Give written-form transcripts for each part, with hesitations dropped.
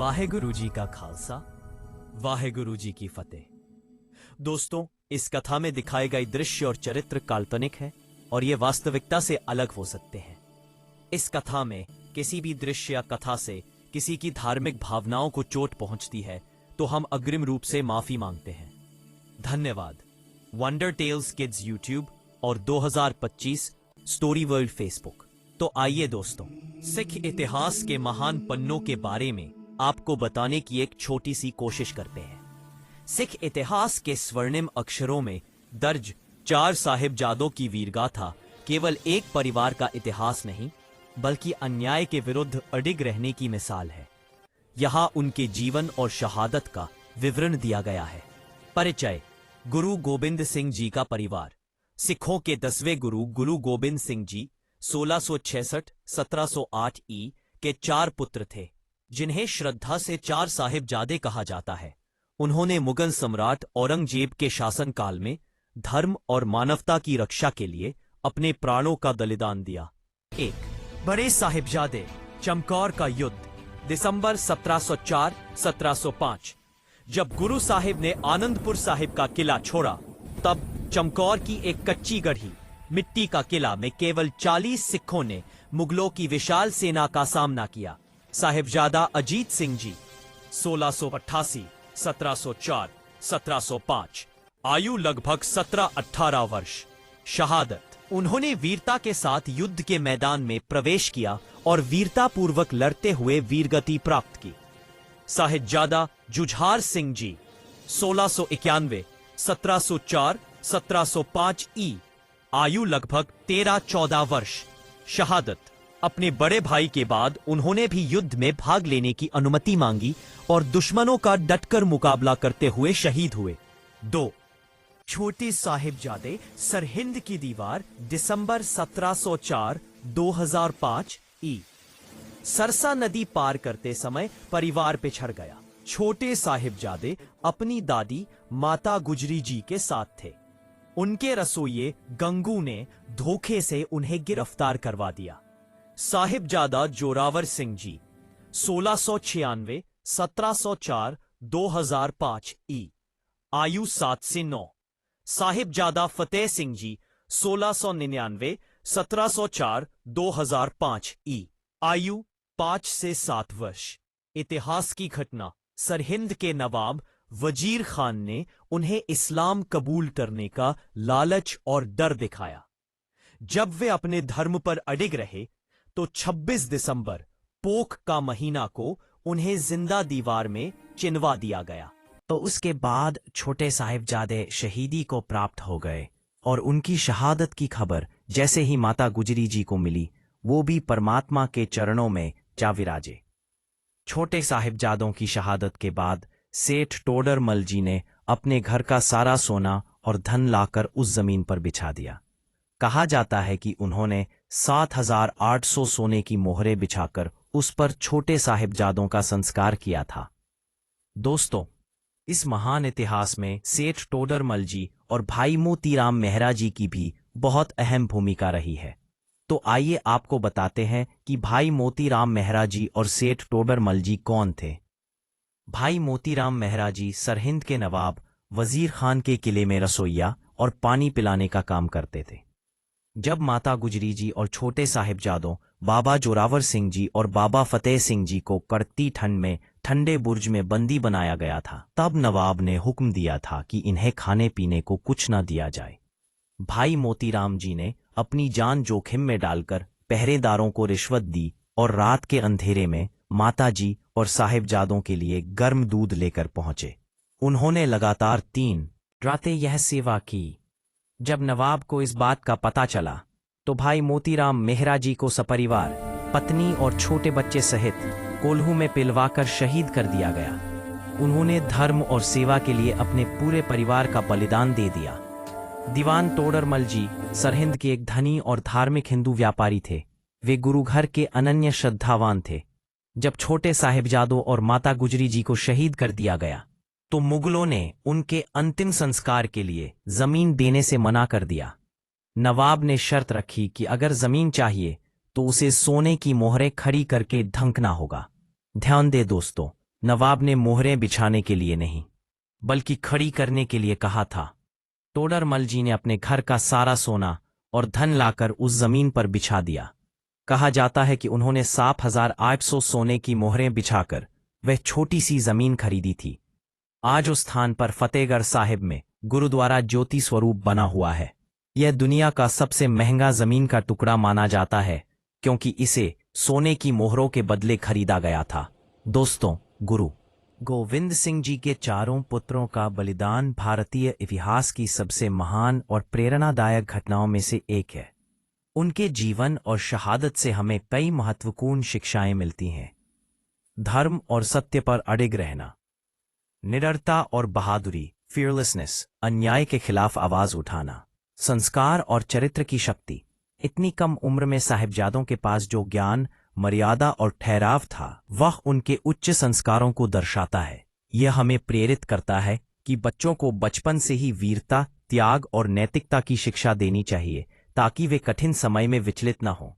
वाहेगुरु जी का खालसा, वाहेगुरु जी की फतेह। दोस्तों, इस कथा में दिखाए गए दृश्य और चरित्र काल्पनिक है और ये वास्तविकता से अलग हो सकते हैं। इस कथा में किसी भी दृश्य या कथा से किसी की धार्मिक भावनाओं को चोट पहुंचती है तो हम अग्रिम रूप से माफी मांगते हैं। धन्यवाद। वंडर टेल्स किड्स यूट्यूब और 2025 स्टोरी वर्ल्ड फेसबुक। तो आइए दोस्तों, सिख इतिहास के महान पन्नों के बारे में आपको बताने की एक छोटी सी कोशिश करते हैं। सिख इतिहास के स्वर्णिम अक्षरों में दर्ज 4 साहिबजादों की वीरगाथा केवल एक परिवार का इतिहास नहीं, बल्कि अन्याय के विरुद्ध अडिग रहने की मिसाल है। यहां उनके जीवन और शहादत का विवरण दिया गया है। परिचय: गुरु गोबिंद सिंह जी का परिवार। सिखों के 10वें गुरु गुरु गोबिंद सिंह जी 1666-1708 ई के 4 पुत्र थे, जिन्हें श्रद्धा से 4 साहिबजादे कहा जाता है। उन्होंने मुगल सम्राट औरंगजेब के शासनकाल में धर्म और मानवता की रक्षा के लिए अपने प्राणों का बलिदान दिया। 1. बड़े साहिबजादे। चमकौर का युद्ध, दिसंबर 1704-1705। जब गुरु साहिब ने आनंदपुर साहिब का किला छोड़ा, तब चमकौर की एक कच्ची गढ़ी मिट्टी का किला में केवल 40 सिखों ने मुगलों की विशाल सेना का सामना किया। साहिबजादा अजीत सिंह जी 1688, 1704, 1705, आयु लगभग 17-18 वर्ष। शहादत: उन्होंने वीरता के साथ युद्ध के मैदान में प्रवेश किया और वीरतापूर्वक लड़ते हुए वीरगति प्राप्त की। साहिबजादा जुझार सिंह जी 1691, 1704, 1705 ई, आयु लगभग 13-14 वर्ष। शहादत: अपने बड़े भाई के बाद उन्होंने भी युद्ध में भाग लेने की अनुमति मांगी और दुश्मनों का डटकर मुकाबला करते हुए शहीद हुए। 2. छोटे साहिबजादे। सरहिंद की दीवार, दिसंबर 1704, 2005 ई। सरसा नदी पार करते समय परिवार पिछड़ गया। छोटे साहिबजादे अपनी दादी माता गुजरी जी के साथ थे। उनके रसोइये गंगू ने धोखे से उन्हें गिरफ्तार करवा दिया। साहिबजादा जोरावर सिंह जी 1696, 1704, 2005 ई, आयु 7 से 9। साहिबजादा फतेह सिंह जी 1699, 1704, 2005 ई, आयु 5 से 7 वर्ष। इतिहास की घटना: सरहिंद के नवाब वजीर खान ने उन्हें इस्लाम कबूल करने का लालच और डर दिखाया। जब वे अपने धर्म पर अडिग रहे तो 26 दिसंबर पोख का महीना को उन्हें जिंदा दीवार में चिनवा दिया गया। तो उसके बाद छोटे साहिबजादे शहीदी को प्राप्त हो गए और उनकी शहादत की खबर जैसे ही माता गुजरी जी को मिली, वो भी परमात्मा के चरणों में जा विराजे। छोटे साहिबजादों की शहादत के बाद सेठ टोडरमल जी ने अपने घर का सारा सोना और धन लाकर उस जमीन पर बिछा दिया। कहा जाता है कि उन्होंने 7,800 सोने की मोहरें बिछाकर उस पर छोटे साहिबजादों का संस्कार किया था। दोस्तों, इस महान इतिहास में सेठ टोडरमल जी और भाई मोतीराम मेहरा जी की भी बहुत अहम भूमिका रही है। तो आइए आपको बताते हैं कि भाई मोतीराम मेहरा जी और सेठ टोडरमल जी कौन थे। भाई मोतीराम मेहरा जी सरहिंद के नवाब वजीर खान के किले में रसोइया और पानी पिलाने का काम करते थे। जब माता गुजरी जी और छोटे साहिबजादों बाबा जोरावर सिंह जी और बाबा फतेह सिंह जी को कड़कती ठंड में ठंडे बुर्ज में बंदी बनाया गया था, तब नवाब ने हुक्म दिया था कि इन्हें खाने पीने को कुछ न दिया जाए। भाई मोतीराम जी ने अपनी जान जोखिम में डालकर पहरेदारों को रिश्वत दी और रात के अंधेरे में माता जी और साहिबजादों के लिए गर्म दूध लेकर पहुंचे। उन्होंने लगातार 3 रातें यह सेवा की। जब नवाब को इस बात का पता चला तो भाई मोतीराम मेहरा जी को सपरिवार पत्नी और छोटे बच्चे सहित कोल्हू में पिलवाकर शहीद कर दिया गया। उन्होंने धर्म और सेवा के लिए अपने पूरे परिवार का बलिदान दे दिया। दीवान टोडरमल जी सरहिंद के एक धनी और धार्मिक हिंदू व्यापारी थे। वे गुरु घर के अनन्य श्रद्धावान थे। जब छोटे साहिबजादों और माता गुजरी जी को शहीद कर दिया गया तो मुगलों ने उनके अंतिम संस्कार के लिए जमीन देने से मना कर दिया। नवाब ने शर्त रखी कि अगर जमीन चाहिए तो उसे सोने की मोहरें खड़ी करके ढंकना होगा। ध्यान दे दोस्तों, नवाब ने मोहरें बिछाने के लिए नहीं, बल्कि खड़ी करने के लिए कहा था। टोडरमल जी ने अपने घर का सारा सोना और धन लाकर उस जमीन पर बिछा दिया। कहा जाता है कि उन्होंने 7,800 सोने की मोहरें बिछाकर वह छोटी सी जमीन खरीदी थी। आज उस स्थान पर फतेहगढ़ साहिब में गुरुद्वारा ज्योति स्वरूप बना हुआ है। यह दुनिया का सबसे महंगा जमीन का टुकड़ा माना जाता है, क्योंकि इसे सोने की मोहरों के बदले खरीदा गया था। दोस्तों, गुरु गोविंद सिंह जी के चारों पुत्रों का बलिदान भारतीय इतिहास की सबसे महान और प्रेरणादायक घटनाओं में से एक है। उनके जीवन और शहादत से हमें कई महत्वपूर्ण शिक्षाएं मिलती हैं। धर्म और सत्य पर अडिग रहना, निडरता और बहादुरी, फियरलेसनेस, अन्याय के खिलाफ आवाज उठाना, संस्कार और चरित्र की शक्ति। इतनी कम उम्र में साहिबजादों के पास जो ज्ञान, मर्यादा और ठहराव था, वह उनके उच्च संस्कारों को दर्शाता है। यह हमें प्रेरित करता है कि बच्चों को बचपन से ही वीरता, त्याग और नैतिकता की शिक्षा देनी चाहिए, ताकि वे कठिन समय में विचलित न हों।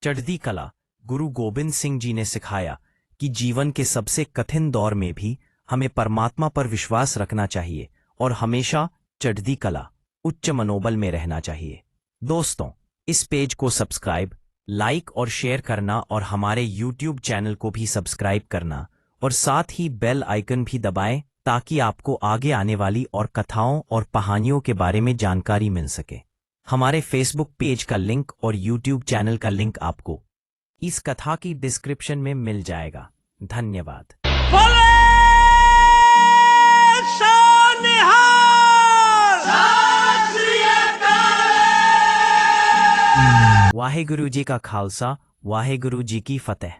चढ़ती कला। गुरु गोबिंद सिंह जी ने सिखाया कि जीवन के सबसे कठिन दौर में भी हमें परमात्मा पर विश्वास रखना चाहिए और हमेशा चढ़ती कला, उच्च मनोबल में रहना चाहिए। दोस्तों, इस पेज को सब्सक्राइब, लाइक और शेयर करना और हमारे YouTube चैनल को भी सब्सक्राइब करना और साथ ही बेल आइकन भी दबाएं, ताकि आपको आगे आने वाली और कथाओं और कहानियों के बारे में जानकारी मिल सके। हमारे फेसबुक पेज का लिंक और YouTube चैनल का लिंक आपको इस कथा की डिस्क्रिप्शन में मिल जाएगा। धन्यवाद। वाहेगुरु जी का खालसा, वाहेगुरु जी की फतेह।